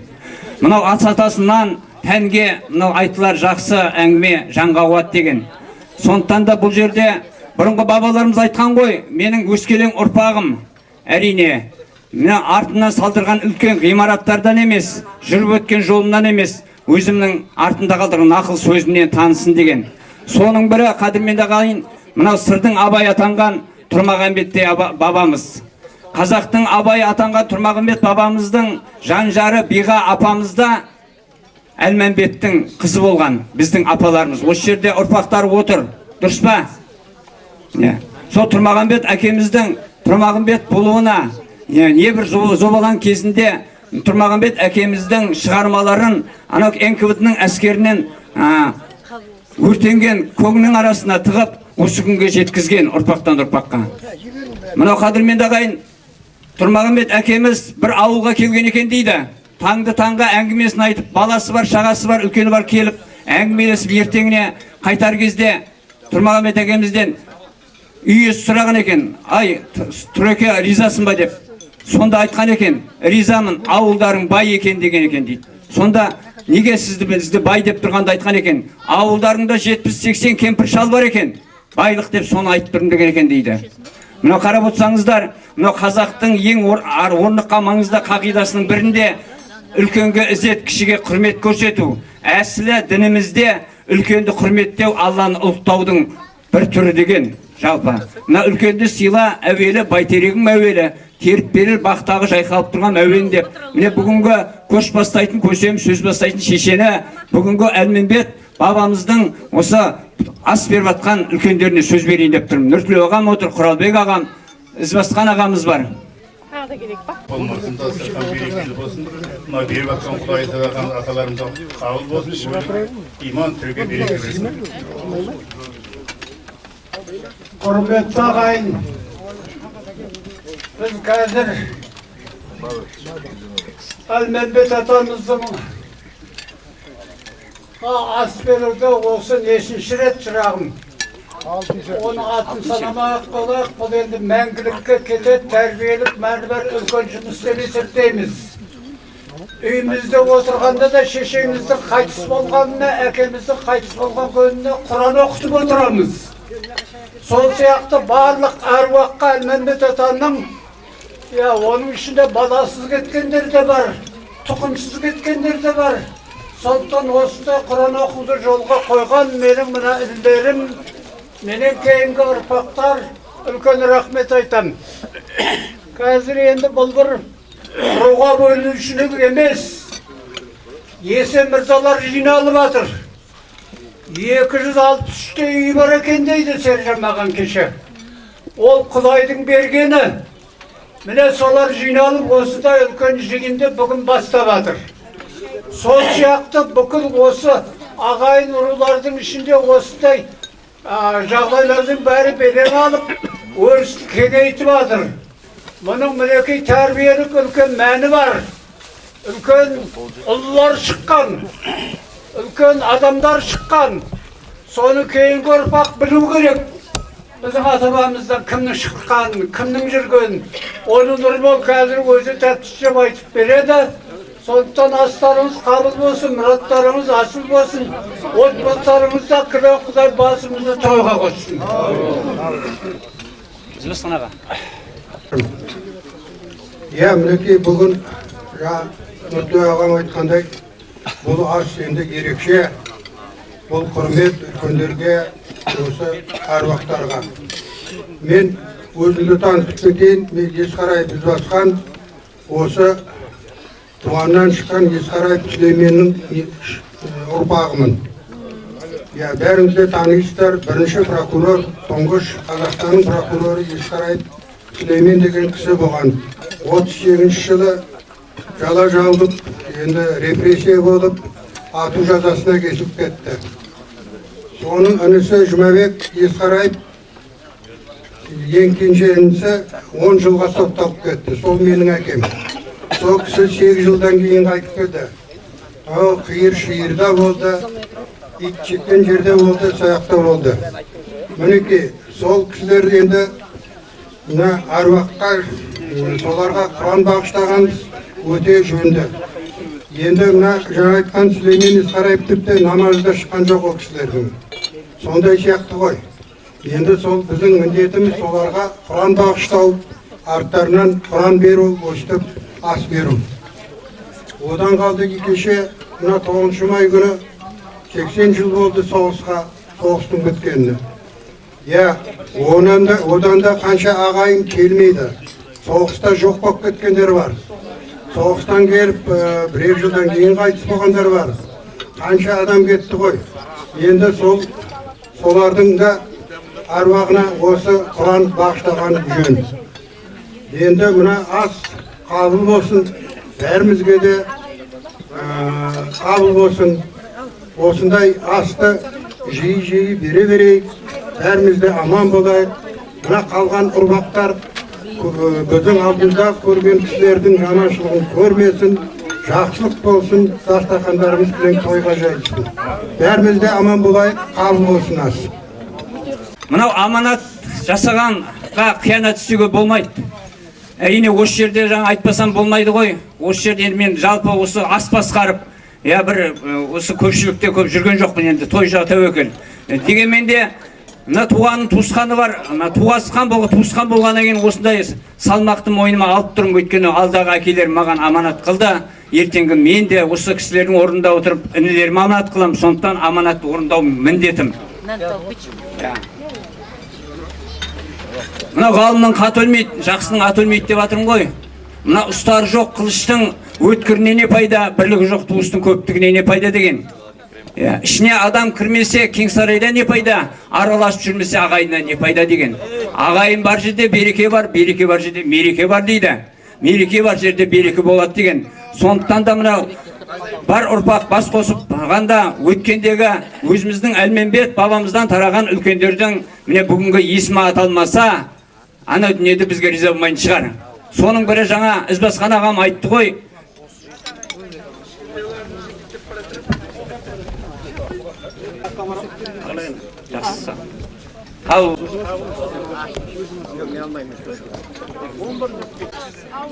Мынау ат сатасынан тәнге мынау айтылар жақсы әңгіме жанға қуат деген. Сондықтан да бұл жерде бұрынғы бабаларымыз айтқан ғой, менің өскелең ұрпағым әрине мына артынан салдырған үлкен ғимараттардан емес, жүріп өткен жолымнан емес, өзімнің артында қалдырған ақыл сөзімнен танысын деген. Соның бірі қадірменді ағайын, мынау сырдың Абай атанған Тұрмағамбетте бабамыз. Қазақтың Абай атанған Тұрмағамбет бабамыздың жан-жары Биға апамызда Әлмәмбеттің қызы болған біздің апаларымыз. Осы жерде ұрпақтары отыр, дұрыс па? Сол Тұрмағамбет әкеміздің Тұрмағамбет болуына небір зобалған кезінде Тұрмағамбет әкеміздің шығармаларын анау НКВД-ның әскерінен өртенген көңнің арасына тығып, осы күнге жеткізген ұрпақтан ұрпаққа. Мынау қадірменді ағайын, Тұрмағамбет әкеміз бір ауылға келген екен дейді. Таңды таңға әңгімесін айтып, баласы бар, шағасы бар, үлкені бар келіп, әңгімелесіп ертеңіне қайтар кезде Тұрмағамбет әкемізден үй иесі сұраған екен, ай, Тұреке ризасың ба деп. Сонда айтқан екен, ризамын, ауылдарың бай екен деген екен дейді. Сонда неге сізді бай деп тұрғанда айтқан екен, ауылдарыңда 70-80 кемпір шал бар екен, байлық деп соны айтып тұрмын деген екен дейді. Мынау қарап отырсаңыздар, мынау қазақтың ең орныққа маңызды қағидасының бірінде үлкенге ізет, кішіге құрмет көрсету. Әсілі дінімізде үлкенді құрметтеу Алланы ұлықтаудың бір түрі деген жалпы. Мына үлкенді сыйла әуелі, байтерегім әуелі, теріп берер бақтағы жайқалып тұрған әуен деп. Міне бүгінгі көш бастайтын көсем, сөз бастайтын шешені, бүгінгі Әлмәмбет бабамыздың осы ас беріп атқан үлкендеріне сөз берейін деп тұрмын. Нұртілеу ағам отыр, Құралбек ағам, Ізбасқан ағамыз бар. Болмасында сырқан берекелі болсын, мына беріп атқан Құдай тағала аталарымыздан қабыл болсын, иман түрге береке берсін. Құрметті ағайын, біз қазір Әлмәмбет атамыздың ас беруде осы нешінші рет шырағым. Оның атын санамақ болақ, бұл енді мәңгілікке кетеді, тәрбиелік мәні бар үлкен жұмыс деп есептейміз. Үйімізде отырғанда да шешеңіздің қайтыс болғанына, әкеміздің қайтыс болған күніне Құран оқытып отырамыз. Сол сияқты барлық әруаққа Әлмәмбет атаның, оның ішінде баласыз кеткендер де бар, тұқымсыз кеткендер де бар. Сондықтан осындай Құран оқуды жолға қойған менің мына інілерім, менен кейінгі ұрпақтар үлкен рахмет айтам. Қазір енді бұл бір руға бөлінушілік емес, есе мырзалар жиналып жатыр. 263-те үй бар екен дейді Сержан маған кеше. Ол Құдайдың бергені. Міне солар жиналып осындай үлкен жиынды бүгін бастап жатыр. Сол сияқты бүкіл осы ағайын ұрулардың ішінде осындай жағдайлардың бәрі белең алып, өрісті кеңейтіп жатыр. Мұның мінекей тәрбиелік үлкен мәні бар. Үлкен ұлылар шыққан, үлкен адамдар шыққан. Соны кейінгі ұрпақ білу керек. Біздің ата-бабамыздан кімнің шыққан, кімнің жүрген. Оны Нұрбол қазір өзі тәптіштеп айтып береді. Сондықтан астарыңыз қабыл болсын, мұраттарыңыз асыл болсын. Отбасыларыңызда кіре Құдай басымызды тойға қоссын. Жылысқан аға. Мінекей бүгін Нұртай ағам айтқандай, бұл ас енді ерекше, бұл құрмет үлкендерге, осы әруақтарға. Мен өзімді танытып кетейін, мен Есқарай Бізбасқан, осы туғаннан шыққан Есқарай Сүлейменнің ұрпағымын. Бәріңіз де танисыздар, бірінші прокурор, тұңғыш Қазақстанның прокуроры Есқарай Сүлеймен деген кісі болған. 38 жылы жала жауылып, енді репрессия болып, ату жазасына кесіп кетті. Соның інісі Жұмабек Есқарай, ең кенже інісі 10 жылға сотталып кетті. Сол менің әкем. Сол кісі 8 жылдан кейін қайтып келді. Қиыр-шиырда болды, ит жеккен жерде болды, саяқта болды. Мінекей, сол кісілер енді аруаққа, соларға Құран бағыштағанбыз өте жөнді. Енді жаңа айтқан Сүлеймен Есқараев тіпті намазда шыққан жоқ ол кісілердің. Сондай сияқты ғой. Енді сол біздің міндетіміз соларға Құран бағыштау, арттарынан Құран беру, өстіп ас беру. Одан қалды кеше 9 май күні 80 жыл болды соғыстың біткеніне. Одан да қанша ағайын келмейді. Соғыста жоқ болып кеткендер бар. Соғыстан келіп, бірер жылдан кейін қайтыс болғандар бар. Қанша адам кетті ғой. Енді солардың да аруағына осы Құран бағыштаған жөн. Енді мына ас қабыл болсын, бәрімізге де қабыл болсын. Осындай асты жиі бере берейік, бәріміз де аман болайық. Мына қалған ұрпақтар біздің алдымызда көрген кісілердің жаманшылығын көрмесін, жақсылық болсын, дастархандарымыз білен тойға жайылсын. Бәріміз де аман болайық, қабыл болсын ас. Мынау аманат жасағанға қиянат істеуге болмайды. Әрине осы жерде жаңа айтпасам болмайды ғой. Осы жерде мен жалпы осы ас басқарып, осы көпшілікте көп жүрген жоқпын енді, той жағы тәуекел. Дегенмен де мына туғанның туысқаны бар, туысқан болғаннан кейін осындай салмақты мойныма алып тұрмын, өйткені алдағы әкелерім маған аманат қылды. Ертеңгі мен де осы кісілердің орнында отырып, інілеріме аманат қыламын, сондықтан аманатты орындау міндетім. Мына ғалымның қаты өлмейді, жақсының аты өлмейді деп жатырмын ғой. Мына ұстар жоқ қылыштың өткіріне не пайда, бірлігі жоқ туыстың көптігіне не пайда деген. Ішіне адам кірмесе Кеңсарайда не пайда, араласып жүрмесе ағайыннан не пайда деген. Ағайын бар жерде береке бар, береке бар жерде мереке бар дейді. Мереке бар жерде береке болады деген. Сондықтан да мынау бар ұрпақ бас қосып бағанда өткендегі өзіміздің Әлмембет бабамыздан тараған үлкендердің міне бүгінгі есімі аталмаса, ана дүниеде бізге риза болмайтын шығар. Соның бірі жаңа Ізбасқан ағам айтты ғой. Ал.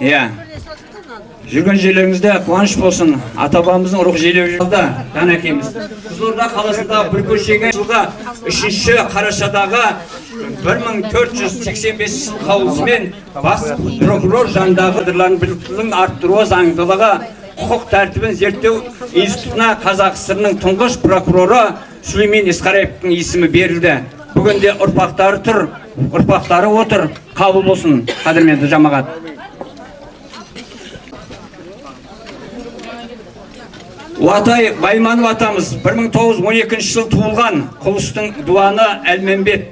Иә. Жүрген жерлеріңізде қуаныш болсын. Ата-бабамыздың рух желеу жылда әкеміз. Қызылорда қаласындағы бір көшеге жылға 3 қарашадағы 1485 жыл қаулысымен бас прокурор жанындағы біліктілігін арттыру заңдылығы құқық тәртібін зерттеу институтына Қазақ ССР-ның тұңғыш прокуроры Сүлеймен Исқараевтың есімі берілді. Бүгінде ұрпақтары отыр. Қабыл болсын, қадірменді жамағат. Уатай Байманов атамыз 1912 жыл туылған, Құлыстың дуаны Әлменбет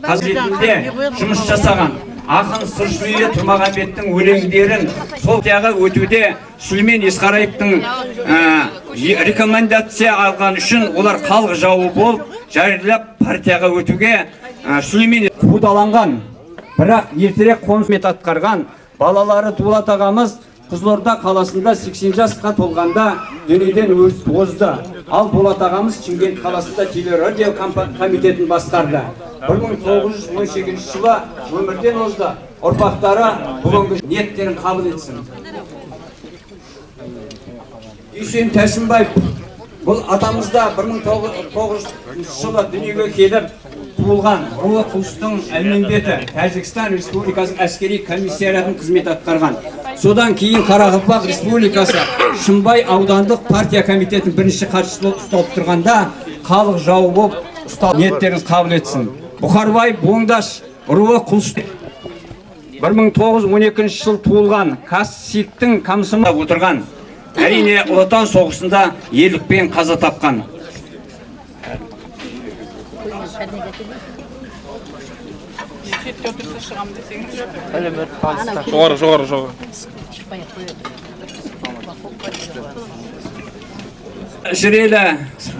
қазетінде жұмыс жасаған. Ақын Сыршүйе Тұрмағанбеттің өлеңдерін сол тияға өтуде Сүлеймен Исқараевтың рекомендация алған үшін олар халық жауы болып, жариялап партияға өтуге Сүлеймен қудаланған. Бірақ ертерек қоныс атқарған балалары Дулат ағамыз Қызылорда қаласында 80 жасқа толғанда дүниеден озды. Ал Болат ағамыз Шымкент қаласында телерадио комитетін басқарды. 1918 жылы өмірден озды. Ұрпақтары бүгінгі ниеттерін қабыл етсін. Үйсен Тәшінбаев бұл атамызда 1909 жылы дүниеге келіп туылған. Руы Құлыстың Әлменбеті Тәжікстан Республикасының әскери комиссариятының қызмет атқарған. Содан кейін Қарақалпақ Республикасы Шымбай аудандық партия комитетінің бірінші хатшысы болып ұсталып тұрғанда халық жауы болып ұсталып, ниеттеріңіз қабыл етсін. Бұхарбай Боңдаш руы Құлысты 1912 жыл туылған, Кассиктің комсомолында отырған. Әрине Ұлы Отан соғысында ерлікпен қаза тапқан. Жоғары. Сірелі,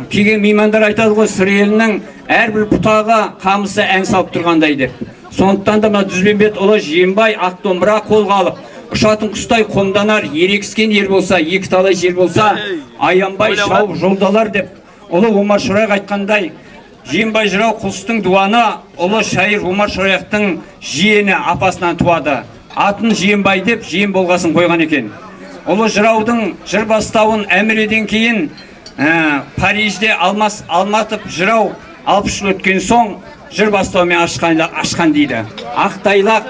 кеген меймандар айтады ғой, Сірелінің әрбір бұтаға қамысы ән салып тұрғандай деп. Сондықтан да Дүзбембет ұлы Жиенбай ақ домбыра қолға алып, ұшатын құстай қомданар, ерегіскен ер болса, екі талай жер болса, аянбай шауып жолдалар деп. Ұлы Омар Шорайық айтқандай, Жиенбай жырау Құлыстың дуаны, ұлы шайыр Омар Шорайықтың жиені апасынан туады. Атын Жиенбай деп жиен болғасын қойған екен. Ұлы жыраудың жыр бастауын әміреден кейін Парижде алматып жырау 60 жыл өткен соң жыр бастауымен ашқан дейді. Ақтайлақ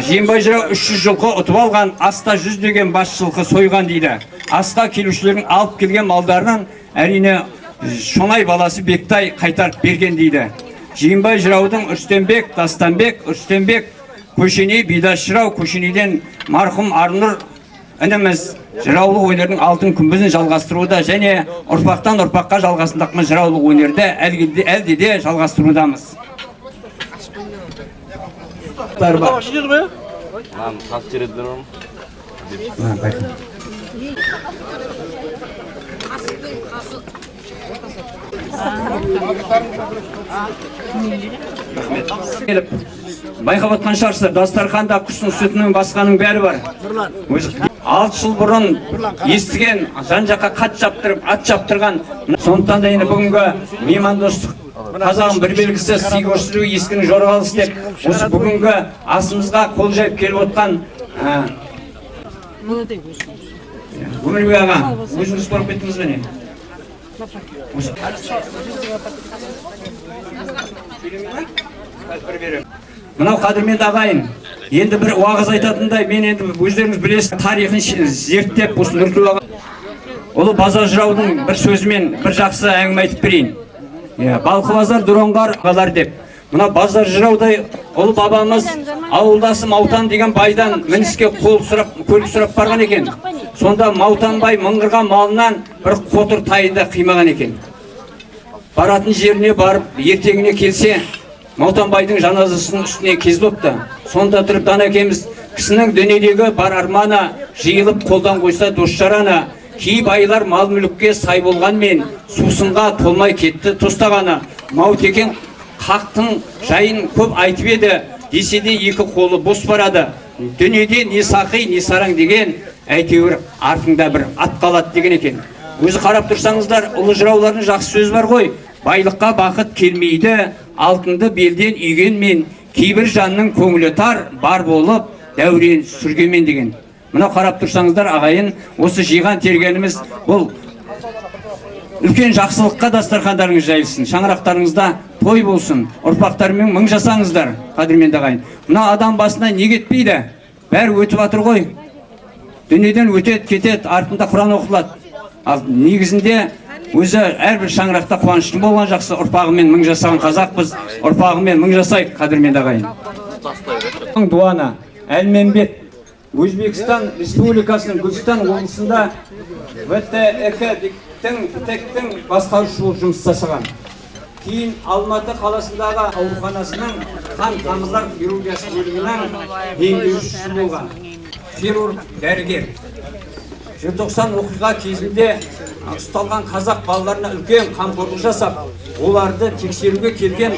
Жиенбай жырау 300 жылқы ұтып алған, аста 100 деген бас жылқы сойған дейді. Асқа келушілердің алып келген малдарынан әрине Шоңай баласы Бектай қайтарып берген дейді. Жиенбай жыраудың Үрстенбек, Тастанбек, Үрстенбек, Көшеней, Бидаш жырау, Көшенейден марқұм Арнұр ініміз жыраулық өнердің алтын күмбізін жалғастыруда және ұрпақтан ұрпаққа жалғасындақмыз жыраулық өнерді әлде де жалғастырудамыз. Байқап отқан шығарсыздар, дастарханда құстың сүтінің басқаның бәрі бар. 6 жыл бұрын естіген, жан-жаққа қат жаптырып, ат жаптырған. Сондықтан да енді бүгінгі меймандостық қазағын бір белгісі сый көрсету ескінің жорғалысы деп, осы бүгінгі асымызға қол жайып келіп отқан Өмірбек аға, өзіңіз барып кеттіңіз бе не? Мынау қадірменді ағайын, енді бір уағыз айтатындай, мен енді өздеріңіз білесіз, тарихын зерттеп, осы Нұртөре аға ұлы базар жыраудың бір сөзімен бір жақсы әңгіме айтып берейін. Балқыбазар дұронғар ағалар деп. Мына базар жыраудай ұлы бабамыз ауылдасы Маутан деген байдан мініске көлік сұрап барған екен. Сонда Маутанбай мыңғырған малынан бір қотыр тайында қимаған екен. Баратын жеріне барып, ертеңіне келсе, Маутанбайдың жаназасының үстіне кез бопты. Сонда тұрып әкеміз кісінің дүниедегі бар арманы жиылып қолдан қойса дос жараны, кей байлар мал мүлікке сай болғанмен сусынға толмай кетті тостағаны. Маутекен қақтың жайын көп айтып еді, десе де екі қолы бос барады. Дүниеде не сақи, не сараң деген, әйтеуір артында бір ат қалады деген екен. Өзі қарап тұрсаңыздар, ұлы жыраулардың жақсы сөзі бар ғой. Байлыққа бақыт келмейді, алтынды белден үйгенмен, кейбір жанның көңілі тар, бар болып дәурен сүргенмен деген. Мына қарап тұрсаңыздар ағайын, осы жиған тергеніміз бұл үлкен жақсылыққа дастархандарыңыз жайылсын, шаңырақтарыңызда той болсын, ұрпақтарымен мың жасаңыздар, қадірменді ағайын. Мына адам басына не кетпейді? Бәрі өтіп жатыр ғой. Дүниеден өтеді, кетеді, артында Құран оқылады. Ал негізінде өзі әрбір шаңырақта қуанышты болған жақсы, ұрпағымен мың жасаған қазақпыз, ұрпағымен мың жасайық, қадірменді ағайын. Дуана Әлменбет Өзбекстан Республикасының Гүлстан облысында ВТЭК-тің басқарушы болып жұмыс жасаған. Кейін Алматы қаласындағы ауруханасының қан тамырлар хирургиясы бөлімінің емделушісі болған. Хирург, дәрігер. Желтоқсан оқиға кезінде ұсталған қазақ балаларына үлкен қамқорлық жасап, оларды тексеруге келген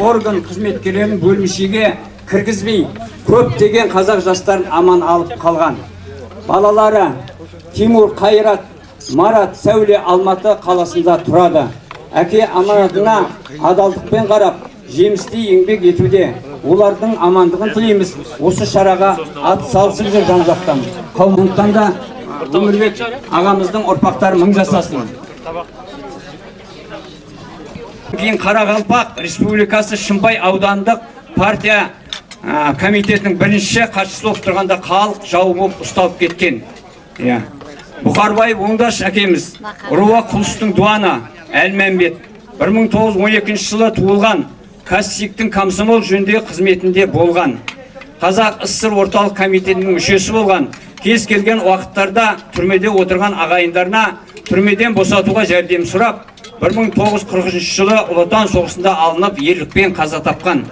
орган қызметкерлерін бөлімшеге кіргізбей, көптеген қазақ жастарын аман алып қалған. Балалары Тимур, Қайрат, Марат, Сәуле Алматы қаласында тұрады. Әке аманатына адалдықпен қарап, жемісті еңбек етуде. Олардың амандығын тілейміз. Осы шараға атсалысып жүр жан-жақтан. Қауымдықтан да Өмірбек ағамыздың ұрпақтары мың жасасын. Кейін Қарақалпақ Республикасы Шымбай аудандық партия комитетінің бірінші хатшысы болып тұрғанда халық жау болып ұсталып кеткен. Бұқарбаев Оңдаш әкеміз, Руа Құлыстың дуаны Әлменбет 1912 жылы туылған, Кассиктің комсомол жөніндегі қызметінде болған. Қазақ СССР орталық комитетінің мүшесі болған. Кез келген уақыттарда түрмеде отырған ағайындарына түрмеден босатуға жәрдем сұрап, 1943 жылы Ұлы Отан соғысында алынып, ерлікпен қаза тапқан.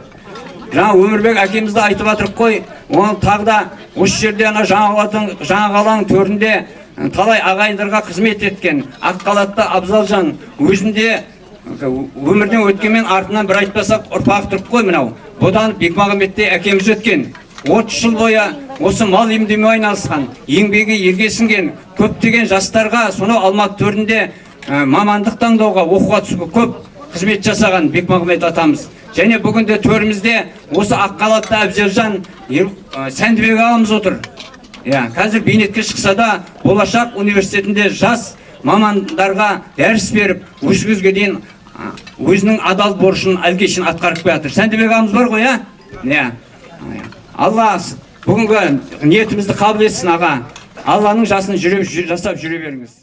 Жаңа Өмірбек әкемізді айтып жатырық қой, оны тағы да осы жерде Жаңақаланың төрінде талай ағайындарға қызмет еткен Аққалатты Абзалжан өзінде өмірден өткенмен артынан бір айтпасақ ұрпағы тұрып қой мынау. Бұдан Бекмағамбетте әкеміз өткен. 30 жыл бойы осы мал емдеумен айналысқан, еңбегі ерге сіңген көптеген жастарға сонау Алматы төрінде мамандық таңдауға, оқуға түсуге көп қызмет жасаған Бекмағамбет атамыз. Және бүгінде төрімізде осы Аққалатты Абзалжан Сәндібек ағамыз отыр. Қазір бейнетке шықса да, болашақ университетінде жас мамандарға дәріс беріп, өзге дейін өзінің адал борышын әлгешін атқарып жатыр. Сәндібек ағамыз бар ғой, Алла бүгінгі ниетімізді қабыл етсін аға. Алланың жасын жасап жүре беріңіз.